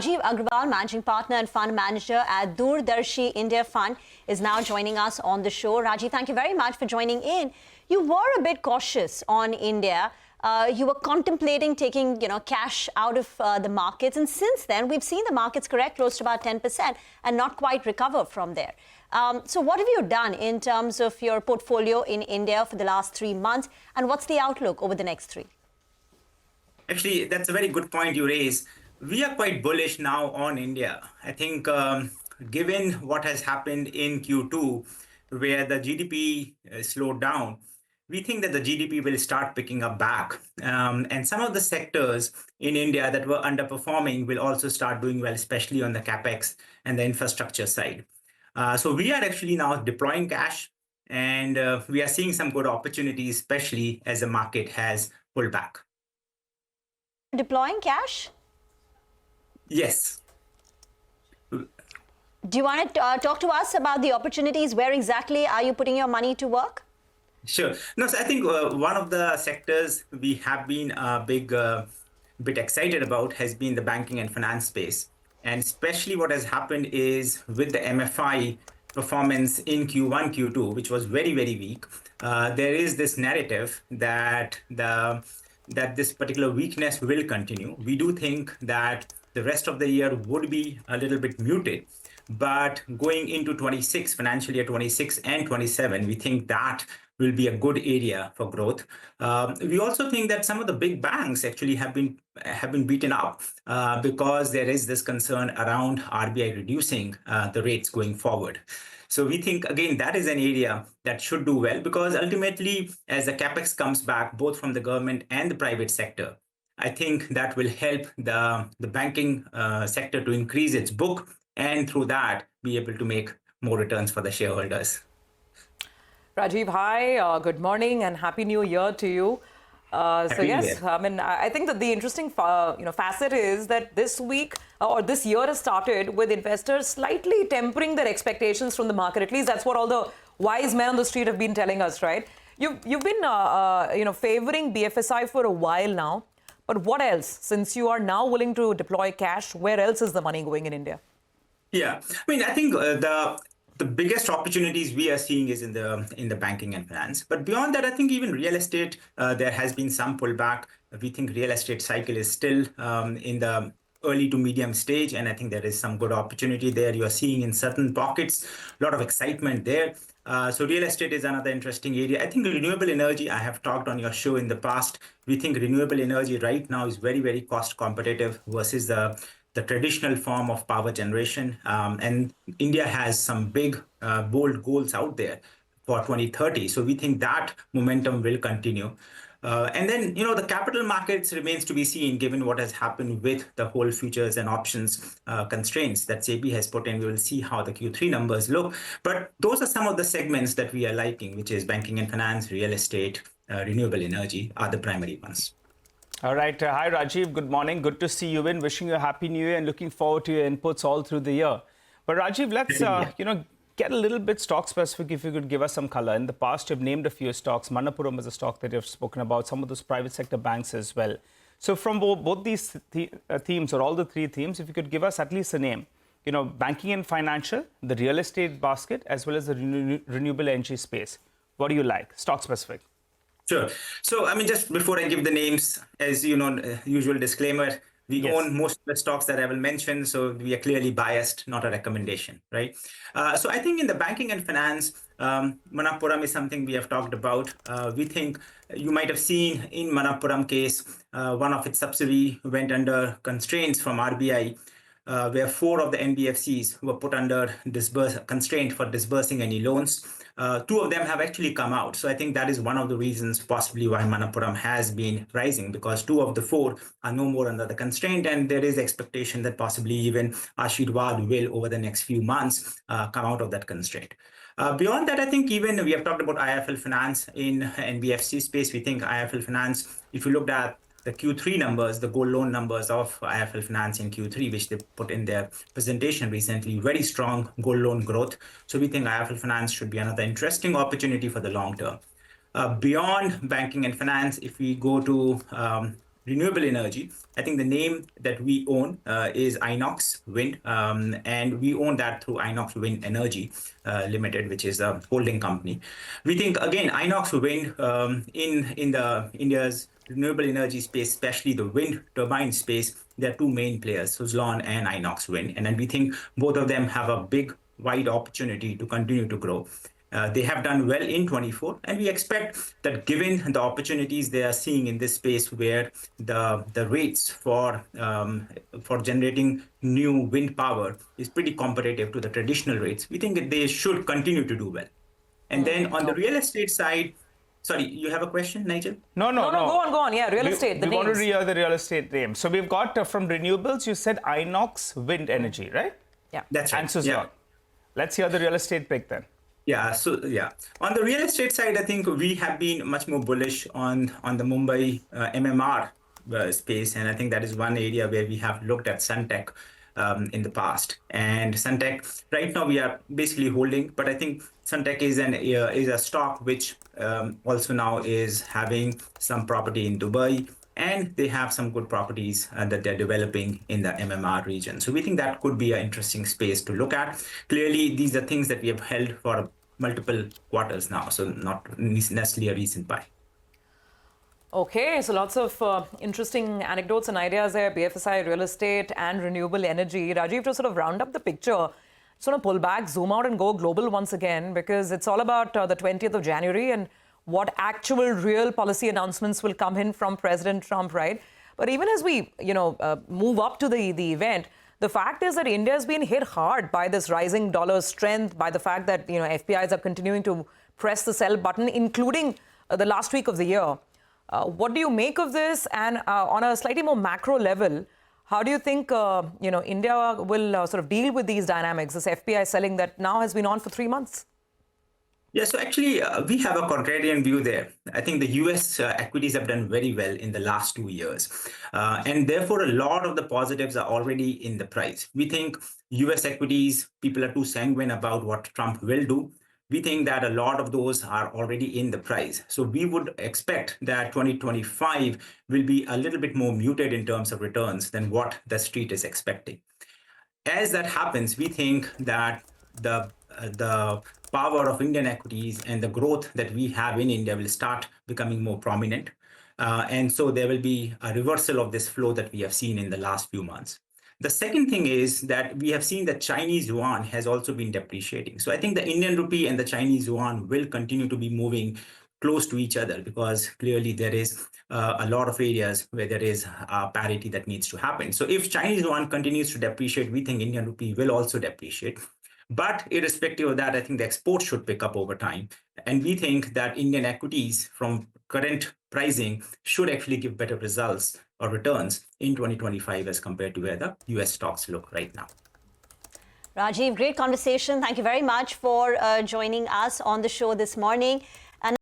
Rajeev Agrawal, Managing Partner and Fund Manager at DoorDarshi India Fund, is now joining us on the show. Rajeev, thank you very much for joining in. You were a bit cautious on India. You were contemplating taking, cash out of the markets, and since then we've seen the markets correct close to about 10% and not quite recover from there. So what have you done in terms of your portfolio in India for the last 3 months, and what's the outlook over the next 3? Actually, that's a very good point you raise. We are quite bullish now on India. I think given what has happened in Q2, where the GDP slowed down, we think that the GDP will start picking up back. And some of the sectors in India that were underperforming will also start doing well, especially on the CapEx and the infrastructure side. So we are actually now deploying cash, and we are seeing some good opportunities, especially as the market has pulled back. Deploying cash? Yes. Do you want to talk to us about the opportunities? Where exactly are you putting your money to work? Sure. No, so I think one of the sectors we have been a bit excited about has been the banking and finance space. And especially what has happened is with the MFI performance in Q1, Q2, which was very, very weak, there is this narrative that this particular weakness will continue. We do think that the rest of the year would be a little bit muted, but going into 26, financial year 26 and 27, we think that will be a good area for growth. We also think that some of the big banks actually have been beaten up because there is this concern around RBI reducing the rates going forward. So we think, again, that is an area that should do well, because ultimately, as the capex comes back, both from the government and the private sector, I think that will help the banking sector to increase its book, and through that, be able to make more returns for the shareholders. Rajeev, hi, good morning and Happy New Year to you. So yes, I mean, I think that the interesting facet is that this week or this year has started with investors slightly tempering their expectations from the market. At least that's what all the wise men on the street have been telling us, right? You've been favoring BFSI for a while now, but what else? Since you are now willing to deploy cash, where else is the money going in India? Yeah, I mean, I think the biggest opportunities we are seeing is in the banking and finance. But beyond that, I think even real estate, there has been some pullback. We think real estate cycle is still in the early to medium stage, and I think there is some good opportunity there. You are seeing in certain pockets a lot of excitement there. So real estate is another interesting area. I think renewable energy, I have talked on your show in the past. We think renewable energy right now is very, very cost competitive versus the traditional form of power generation. And India has some big, bold goals out there for 2030. So we think that momentum will continue. And then, the capital markets remains to be seen, given what has happened with the whole futures and options constraints that SEBI has put in. We will see how the Q3 numbers look. But those are some of the segments that we are liking, which is banking and finance, real estate, renewable energy are the primary ones. All right. Hi, Rajeev. Good morning. Good to see you in. Wishing you a happy new year and looking forward to your inputs all through the year. But Rajeev, let's, get a little bit stock specific if you could give us some color. In the past, you've named a few stocks. Manappuram is a stock that you've spoken about, some of those private sector banks as well. So from both these themes, or all the three themes, if you could give us at least a name, banking and financial, the real estate basket, as well as the renewable energy space. What do you like? Stock specific. Sure. So, I mean, just before I give the names, as you know, usual disclaimer, we own most of the stocks that I will mention, so we are clearly biased, not a recommendation, right? So I think in the banking and finance, Manappuram is something we have talked about. We think you might have seen in Manappuram case, one of its subsidiary went under constraints from RBI, where 4 of the NBFCs were put under constraint for disbursing any loans. 2 of them have actually come out. So I think that is one of the reasons possibly why Manappuram has been rising, because 2 of the 4 are no more under the constraint. And there is expectation that possibly even Ashirwad will, over the next few months, come out of that constraint. Beyond that, I think even we have talked about IIFL Finance in NBFC space. We think IIFL Finance, if you looked at the Q3 numbers, the gold loan numbers of IIFL Finance in Q3, which they put in their presentation recently, very strong gold loan growth. So we think IIFL Finance should be another interesting opportunity for the long term. Beyond banking and finance, if we go to renewable energy, I think the name that we own is Inox Wind, and we own that through Inox Wind Energy Limited, which is a holding company. We think again Inox Wind in the India's renewable energy space, especially the wind turbine space, there are two main players, Suzlon and Inox Wind, and then we think both of them have a big, wide opportunity to continue to grow. They have done well in 24, and we expect that given the opportunities they are seeing in this space, where the rates for generating new wind power is pretty competitive to the traditional rates, we think that they should continue to do well. And then on the real estate side, sorry, you have a question, Nigel? No, go on. Yeah, real estate. We want to hear the real estate name. So we've got from renewables, you said Inox Wind Energy, right? Yeah, that's right. And Suzlon. Yeah. Let's hear the real estate pick then. Yeah, so yeah, on the real estate side, I think we have been much more bullish on the Mumbai MMR space, and I think that is one area where we have looked at Suntec in the past. And Suntec, right now we are basically holding, but I think Suntec is a stock which also now is having some property in Dubai, and they have some good properties that they're developing in the MMR region. So we think that could be an interesting space to look at. Clearly, these are things that we have held for multiple quarters now, so not necessarily a recent buy. Okay, so lots of interesting anecdotes and ideas there, BFSI, real estate and renewable energy. Rajeev, to sort of round up the picture, sort of pull back, zoom out and go global once again, because it's all about the 20th of January and what actual real policy announcements will come in from President Trump, right? But even as we, move up to the event, the fact is that India has been hit hard by this rising dollar strength, by the fact that, FPIs are continuing to press the sell button, including the last week of the year. What do you make of this? And on a slightly more macro level, how do you think, India will sort of deal with these dynamics, this FPI selling that now has been on for 3 months? Yeah, so actually, we have a contrarian view there. I think the US equities have done very well in the last 2 years. And therefore, a lot of the positives are already in the price. We think US equities, people are too sanguine about what Trump will do. We think that a lot of those are already in the price. So we would expect that 2025 will be a little bit more muted in terms of returns than what the street is expecting. As that happens, we think that the power of Indian equities and the growth that we have in India will start becoming more prominent. And so there will be a reversal of this flow that we have seen in the last few months. The second thing is that we have seen that Chinese yuan has also been depreciating. So I think the Indian rupee and the Chinese yuan will continue to be moving close to each other, because clearly there is a lot of areas where there is parity that needs to happen. So if Chinese yuan continues to depreciate, we think Indian rupee will also depreciate. But irrespective of that, I think the exports should pick up over time. And we think that Indian equities from current pricing should actually give better results or returns in 2025 as compared to where the US stocks look right now. Rajeev, great conversation. Thank you very much for joining us on the show this morning.